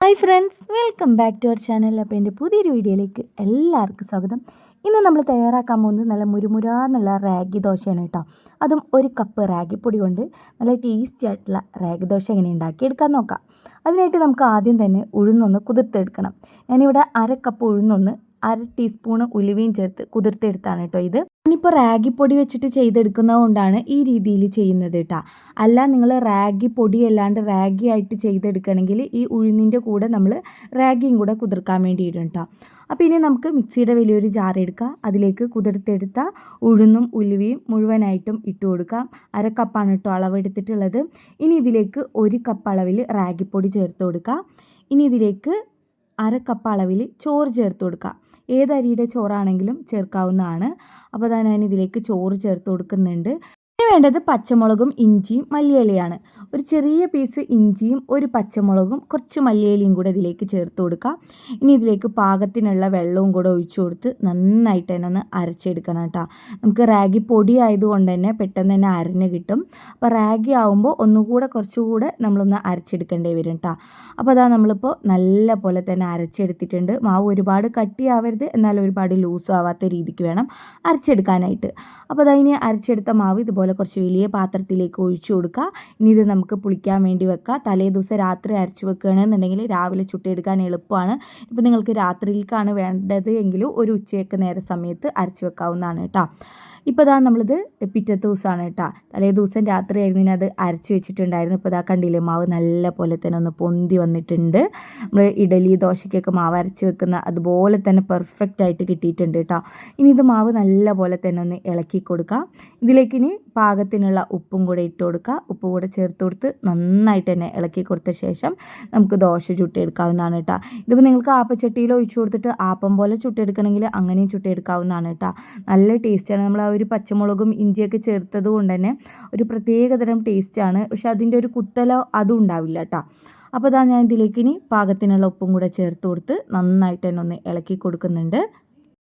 Hi friends, welcome back to our channel. അപ്പോൾ എൻ്റെ പുതിയൊരു വീഡിയോയിലേക്ക് എല്ലാവർക്കും സ്വാഗതം. ഇന്ന് നമ്മൾ തയ്യാറാക്കാൻ പോകുന്നത് നല്ല മുരുമുരാന്നുള്ള റാഗി ദോശയാണ് കേട്ടോ. അതും ഒരു കപ്പ് റാഗിപ്പൊടി കൊണ്ട് നല്ല ടേസ്റ്റി ആയിട്ടുള്ള റാഗി ദോശ എങ്ങനെ ഉണ്ടാക്കിയെടുക്കാൻ നോക്കാം. അതിനായിട്ട് നമുക്ക് ആദ്യം തന്നെ ഉഴുന്നൊന്ന് കുതിർത്തെടുക്കണം. ഞാനിവിടെ അര കപ്പ് ഉഴുന്നൊന്ന് 1/2 ടീസ്പൂൺ ഉലുവയും ചേർത്ത് കുതിർത്തെടുത്താണ് കേട്ടോ ഇത്. ഞാനിപ്പോൾ റാഗിപ്പൊടി വെച്ചിട്ട് ചെയ്തെടുക്കുന്നത് കൊണ്ടാണ് ഈ രീതിയിൽ ചെയ്യുന്നത് കേട്ടോ. അല്ല നിങ്ങൾ റാഗി പൊടി അല്ലാണ്ട് റാഗി ആയിട്ട് ചെയ്തെടുക്കണമെങ്കിൽ ഈ ഉഴുന്നിൻ്റെ കൂടെ നമ്മൾ റാഗിയും കൂടെ കുതിർക്കാൻ വേണ്ടിയിടും കേട്ടോ. അപ്പോൾ ഇനി നമുക്ക് മിക്സിയുടെ വലിയൊരു ജാർ എടുക്കുക. അതിലേക്ക് കുതിർത്തെടുത്ത ഉഴുന്നും ഉലുവയും മുഴുവനായിട്ടും ഇട്ട് കൊടുക്കാം. 1/2 കപ്പാണ് കേട്ടോ അളവെടുത്തിട്ടുള്ളത്. ഇനി ഇതിലേക്ക് 1 കപ്പ് അളവിൽ റാഗിപ്പൊടി ചേർത്ത് കൊടുക്കുക. ഇനി ഇതിലേക്ക് 1/2 കപ്പ് അളവിൽ ചോറ് ചേർത്ത് കൊടുക്കുക. ഏത് അരിയുടെ ചോറാണെങ്കിലും ചേർക്കാവുന്നതാണ്. അപ്പോൾ ഞാൻ ഇതിലേക്ക് ചോറ് ചേർത്ത് കൊടുക്കുന്നുണ്ട്. ഇനി വേണ്ടത് പച്ചമുളകും ഇഞ്ചിയും മല്ലിയിലയാണ്. ഒരു ചെറിയ പീസ് ഇഞ്ചിയും ഒരു പച്ചമുളകും കുറച്ച് മല്ലിയിലയും കൂടെ ഇതിലേക്ക് ചേർത്ത് കൊടുക്കുക. ഇനി ഇതിലേക്ക് പാകത്തിനുള്ള വെള്ളവും കൂടെ ഒഴിച്ചു കൊടുത്ത് നന്നായിട്ട് തന്നെ ഒന്ന് അരച്ചെടുക്കണം കേട്ടോ. നമുക്ക് റാഗി പൊടി ആയതുകൊണ്ട് തന്നെ പെട്ടെന്ന് തന്നെ അരഞ്ഞ് കിട്ടും. അപ്പോൾ റാഗി ആകുമ്പോൾ ഒന്നുകൂടെ കുറച്ചുകൂടെ നമ്മളൊന്ന് അരച്ചെടുക്കേണ്ടി വരും കേട്ടോ. അപ്പോൾ അതാ നമ്മളിപ്പോൾ നല്ല പോലെ തന്നെ അരച്ചെടുത്തിട്ടുണ്ട്. മാവ് ഒരുപാട് കട്ടിയാവരുത്, എന്നാൽ ഒരുപാട് ലൂസും ആവാത്ത രീതിക്ക് വേണം അരച്ചെടുക്കാനായിട്ട്. അപ്പോൾ അതാ ഇനി അരച്ചെടുത്ത മാവ് ഇതുപോലെ കുറച്ച് വലിയ പാത്രത്തിലേക്ക് ഒഴിച്ചു കൊടുക്കുക. ഇനി ഇത് നമുക്ക് പുളിക്കാൻ വേണ്ടി വെക്കുക. തലേ ദിവസം രാത്രി അരച്ച് വെക്കുകയാണെന്നുണ്ടെങ്കിൽ രാവിലെ ചുട്ടെടുക്കാൻ എളുപ്പമാണ്. ഇപ്പോൾ നിങ്ങൾക്ക് രാത്രിയിലേക്കാണ് വേണ്ടത് എങ്കിൽ ഒരു ഉച്ചയൊക്കെ നേരെ സമയത്ത് അരച്ച് വെക്കാവുന്നതാണ് കേട്ടോ. ഇപ്പോൾ ഇതാ നമ്മളിത് പിറ്റത്തെ ദിവസമാണ് കേട്ടോ. തലേ ദിവസം രാത്രി ആയിരുന്നു അത് അരച്ച് വെച്ചിട്ടുണ്ടായിരുന്നു. ഇപ്പോൾ ഇതാ കണ്ടില്ലേ, മാവ് നല്ല പോലെ തന്നെ ഒന്ന് പൊന്തി വന്നിട്ടുണ്ട്. നമ്മൾ ഇഡലി ദോശയ്ക്കൊക്കെ മാവ് അരച്ച് വെക്കുന്ന അതുപോലെ തന്നെ പെർഫെക്റ്റ് ആയിട്ട് കിട്ടിയിട്ടുണ്ട് കേട്ടോ. ഇനി ഇത് മാവ് നല്ല പോലെ തന്നെ ഒന്ന് ഇളക്കി കൊടുക്കുക. ഇതിലേക്ക് ഇനി പാകത്തിനുള്ള ഉപ്പും കൂടെ ഇട്ട് കൊടുക്കുക. ഉപ്പ് കൂടെ ചേർത്ത് കൊടുത്ത് നന്നായിട്ട് തന്നെ ഇളക്കി കൊടുത്ത ശേഷം നമുക്ക് ദോശ ചുട്ടെടുക്കാവുന്നതാണ് കേട്ടോ. ഇതിപ്പോൾ നിങ്ങൾക്ക് ആപ്പച്ചട്ടിയിൽ ഒഴിച്ചു കൊടുത്തിട്ട് ആപ്പം പോലെ ചുട്ടെടുക്കണമെങ്കിൽ അങ്ങനെയും ചുട്ടെടുക്കാവുന്നതാണ് കേട്ടോ. നല്ല ടേസ്റ്റാണ്. നമ്മൾ ആ ഒരു പച്ചമുളകും ഇഞ്ചിയൊക്കെ ചേർത്തത് കൊണ്ട് തന്നെ ഒരു പ്രത്യേകതരം ടേസ്റ്റാണ്. പക്ഷെ അതിൻ്റെ ഒരു കുത്തലോ അതും ഉണ്ടാവില്ല കേട്ടോ. അപ്പോൾ അതാ ഞാൻ ഇതിലേക്ക് ഇനി പാകത്തിനുള്ള ഉപ്പും കൂടെ ചേർത്ത് കൊടുത്ത് നന്നായിട്ട് തന്നെ ഒന്ന് ഇളക്കി കൊടുക്കുന്നുണ്ട്.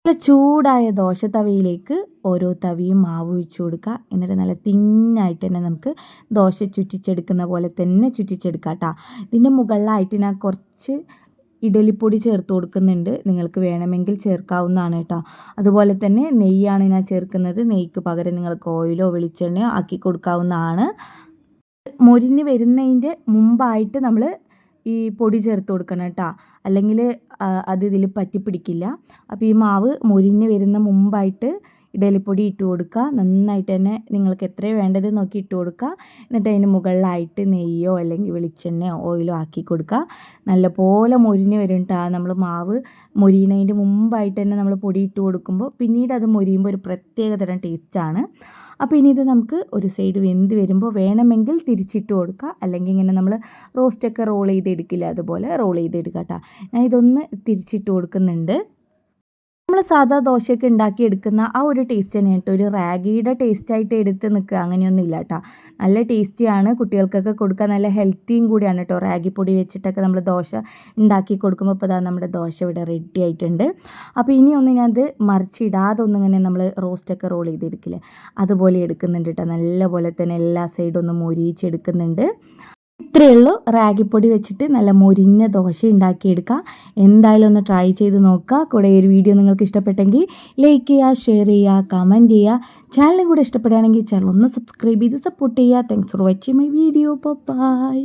നല്ല ചൂടായ ദോശ തവയിലേക്ക് ഓരോ തവിയും മാവ് ഒഴിച്ചു കൊടുക്കുക. എന്നിട്ട് നല്ല തിന്നായിട്ട് തന്നെ നമുക്ക് ദോശ ചുറ്റിച്ചെടുക്കുന്ന പോലെ തന്നെ ചുറ്റിച്ചെടുക്കാം കേട്ടോ. ഇതിൻ്റെ മുകളിലായിട്ട് ഞാൻ കുറച്ച് ഇഡലിപ്പൊടി ചേർത്ത് കൊടുക്കുന്നുണ്ട്. നിങ്ങൾക്ക് വേണമെങ്കിൽ ചേർക്കാവുന്നതാണ് കേട്ടോ. അതുപോലെ തന്നെ നെയ്യാണ് ഞാൻ ചേർക്കുന്നത്. നെയ്ക്ക് പകരം നിങ്ങൾക്ക് ഓയിലോ വെളിച്ചെണ്ണയോ ആക്കി കൊടുക്കാവുന്നതാണ്. മൊരിഞ്ഞ് വരുന്നതിൻ്റെ മുമ്പായിട്ട് നമ്മൾ ഈ പൊടി ചേർത്ത് കൊടുക്കണം കേട്ടോ. അല്ലെങ്കിൽ അത് ഇതിൽ പറ്റിപ്പിടിക്കില്ല. അപ്പോൾ ഈ മാവ് മൊരിഞ്ഞ് വരുന്ന മുമ്പായിട്ട് ഇഡലിപ്പൊടി ഇട്ട് കൊടുക്കുക. നന്നായിട്ട് തന്നെ നിങ്ങൾക്ക് എത്രയാണ് വേണ്ടത് നോക്കി ഇട്ട് കൊടുക്കുക. എന്നിട്ട് അതിന് മുകളിലായിട്ട് നെയ്യോ അല്ലെങ്കിൽ വെളിച്ചെണ്ണയോ ഓയിലോ ആക്കി കൊടുക്കുക. നല്ലപോലെ മൊരിഞ്ഞ് വരും കേട്ടോ. നമ്മൾ മാവ് മൊരിയുന്നതിൻ്റെ മുമ്പായിട്ട് തന്നെ നമ്മൾ പൊടി ഇട്ട് കൊടുക്കുമ്പോൾ പിന്നീട് അത് മൊരിയുമ്പോൾ ഒരു പ്രത്യേകതരം ടേസ്റ്റാണ്. അപ്പോൾ ഇനി ഇത് നമുക്ക് ഒരു സൈഡ് വെന്ത് വരുമ്പോൾ വേണമെങ്കിൽ തിരിച്ചിട്ട് കൊടുക്കുക. അല്ലെങ്കിൽ ഇങ്ങനെ നമ്മൾ റോസ്റ്റൊക്കെ റോൾ ചെയ്തെടുക്കില്ല, അതുപോലെ റോൾ ചെയ്തെടുക്കുക കേട്ടോ. ഞാൻ ഇതൊന്ന് തിരിച്ചിട്ട് കൊടുക്കുന്നുണ്ട്. നമ്മൾ സാധാ ദോശയൊക്കെ ഉണ്ടാക്കിയെടുക്കുന്ന ആ ഒരു ടേസ്റ്റ് തന്നെയാണ് കേട്ടോ. ഒരു റാഗിയുടെ ടേസ്റ്റായിട്ട് എടുത്ത് നിൽക്കുക അങ്ങനെയൊന്നും ഇല്ല കേട്ടോ. നല്ല ടേസ്റ്റിയാണ്. കുട്ടികൾക്കൊക്കെ കൊടുക്കാൻ നല്ല ഹെൽത്തിയും കൂടിയാണ് കേട്ടോ. റാഗി പൊടി വെച്ചിട്ടൊക്കെ നമ്മൾ ദോശ ഉണ്ടാക്കി കൊടുക്കുമ്പോൾ ഇപ്പോൾ നമ്മുടെ ദോശ ഇവിടെ റെഡി ആയിട്ടുണ്ട്. അപ്പോൾ ഇനിയൊന്ന് ഞാനത് മറിച്ചിടാതെ ഒന്നിങ്ങനെ നമ്മൾ റോസ്റ്റൊക്കെ റോൾ ചെയ്തെടുക്കില്ലേ, അതുപോലെ എടുക്കുന്നുണ്ട് കേട്ടോ. നല്ല പോലെ തന്നെ എല്ലാ സൈഡും ഒന്ന് മൊരിയിച്ചെടുക്കുന്നുണ്ട്. ഇത്രയേ ഉള്ളൂ. റാഗിപ്പൊടി വെച്ചിട്ട് നല്ല മൊരിഞ്ഞ ദോശ ഉണ്ടാക്കിയെടുക്കുക. എന്തായാലും ഒന്ന് ട്രൈ ചെയ്ത് നോക്കുക. കൂടെ ഈ ഒരു വീഡിയോ നിങ്ങൾക്ക് ഇഷ്ടപ്പെട്ടെങ്കിൽ ലൈക്ക് ചെയ്യുക, ഷെയർ ചെയ്യുക, കമൻറ്റ് ചെയ്യുക. ചാനലും കൂടെ ഇഷ്ടപ്പെടുകയാണെങ്കിൽ ചാനൽ ഒന്ന് സബ്സ്ക്രൈബ് ചെയ്ത് സപ്പോർട്ട് ചെയ്യുക. Thanks for watching my video. By.